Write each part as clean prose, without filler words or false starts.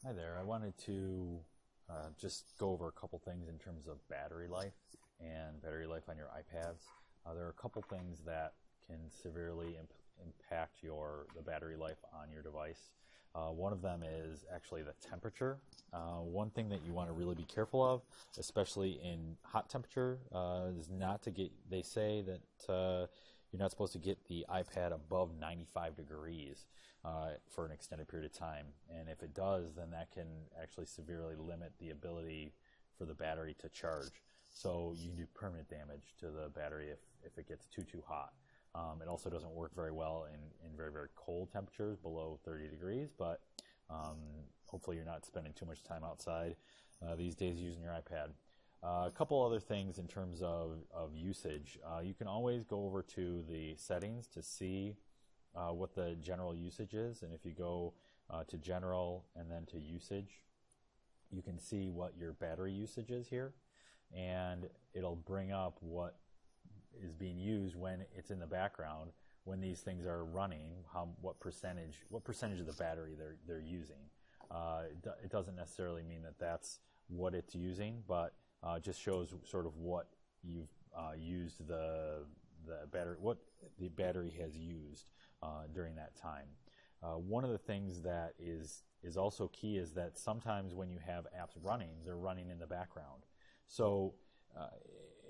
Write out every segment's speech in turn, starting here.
Hi there. I wanted to just go over a couple things in terms of battery life and battery life on your iPads. There are a couple things that can severely impact the battery life on your device. One of them is actually the temperature. One thing that you want to really be careful of, especially in hot temperature, is not to get. They say that you're not supposed to get the iPad above 95 degrees for an extended period of time. And if it does, then that can actually severely limit the ability for the battery to charge. So you can do permanent damage to the battery if it gets too hot. It also doesn't work very well in very, very cold temperatures below 30 degrees, but hopefully you're not spending too much time outside these days using your iPad. A couple other things in terms of usage. You can always go over to the settings to see what the general usage is, and if you go to general and then to usage, you can see what your battery usage is here, and it'll bring up what is being used when it's in the background. When these things are running, what percentage of the battery they're using. It doesn't necessarily mean that that's what it's using, but just shows sort of what you've used the battery, what the battery has used during that time. One of the things that is also key is that sometimes when you have apps running, they're running in the background. So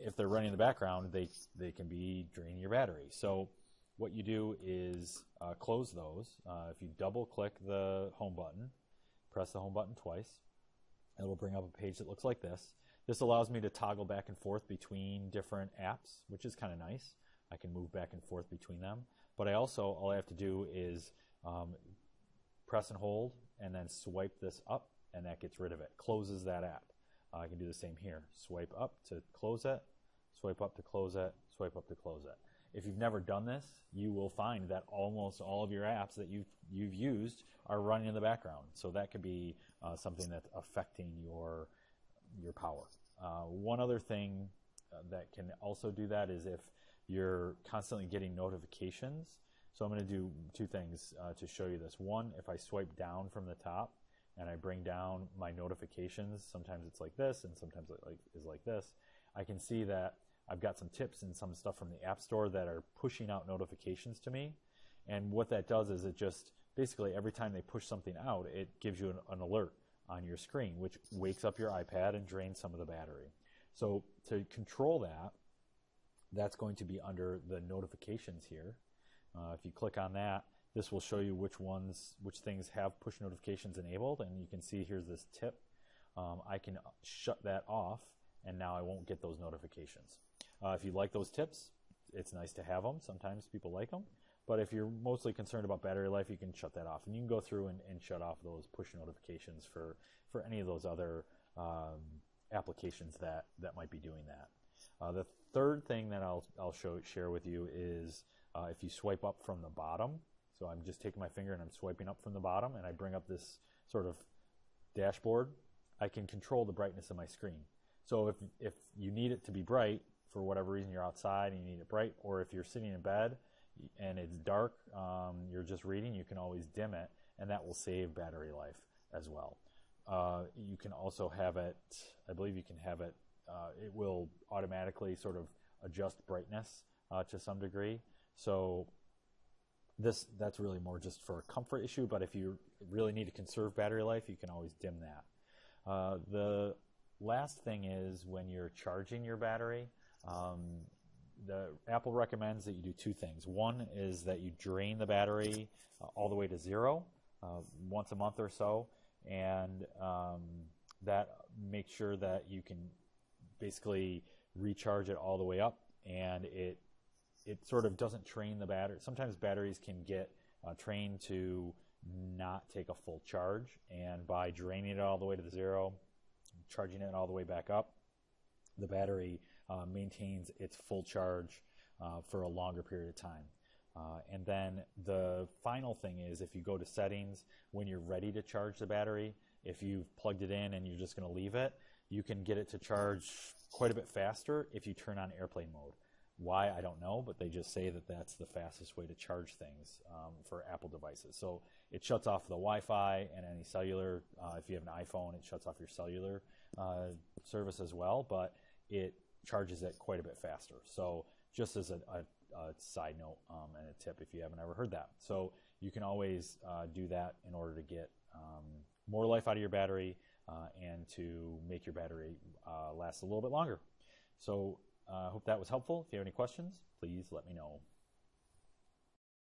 if they're running in the background, they can be draining your battery. So what you do is close those. If you double click the home button, press the home button twice, it will bring up a page that looks like this. This allows me to toggle back and forth between different apps, which is kind of nice. I can move back and forth between them. But all I have to do is press and hold and then swipe this up, and that gets rid of it, closes that app. I can do the same here. Swipe up to close it, swipe up to close it, swipe up to close it. If you've never done this, you will find that almost all of your apps that you've used are running in the background. So that could be something that's affecting your power. One other thing that can also do that is if you're constantly getting notifications. So I'm going to do two things to show you this. One, if I swipe down from the top and I bring down my notifications, sometimes it's like this and sometimes it is like this, I can see that I've got some tips and some stuff from the App Store that are pushing out notifications to me. And what that does is it just basically every time they push something out, it gives you an alert on your screen, which wakes up your iPad and drains some of the battery. So to control that, that's going to be under the notifications here. If you click on that, this will show you which things have push notifications enabled, and you can see here's this tip. I can shut that off, and now I won't get those notifications. If you like those tips, it's nice to have them. Sometimes people like them. But if you're mostly concerned about battery life, you can shut that off. And you can go through and shut off those push notifications for any of those other applications that might be doing that. The third thing that I'll share with you is if you swipe up from the bottom. So I'm just taking my finger and I'm swiping up from the bottom, and I bring up this sort of dashboard. I can control the brightness of my screen. So if you need it to be bright, for whatever reason you're outside and you need it bright, or if you're sitting in bed and it's dark, you're just reading, you can always dim it, and that will save battery life as well. You can also have it, I believe you can have it, it will automatically sort of adjust brightness to some degree. So that's really more just for a comfort issue, but if you really need to conserve battery life, you can always dim that. The last thing is when you're charging your battery, the Apple recommends that you do two things. One is that you drain the battery all the way to zero once a month or so, and that makes sure that you can basically recharge it all the way up, and it sort of doesn't train the battery. Sometimes batteries can get trained to not take a full charge, and by draining it all the way to the zero, charging it all the way back up, the battery maintains its full charge for a longer period of time. And then the final thing is if you go to settings, when you're ready to charge the battery, if you've plugged it in and you're just going to leave it, you can get it to charge quite a bit faster if you turn on airplane mode. Why, I don't know, but they just say that that's the fastest way to charge things for Apple devices. So it shuts off the Wi-Fi and any cellular. If you have an iPhone, it shuts off your cellular service as well, but it charges it quite a bit faster. So just as a side note and a tip if you haven't ever heard that. So you can always do that in order to get more life out of your battery and to make your battery last a little bit longer. So I hope that was helpful. If you have any questions, please let me know.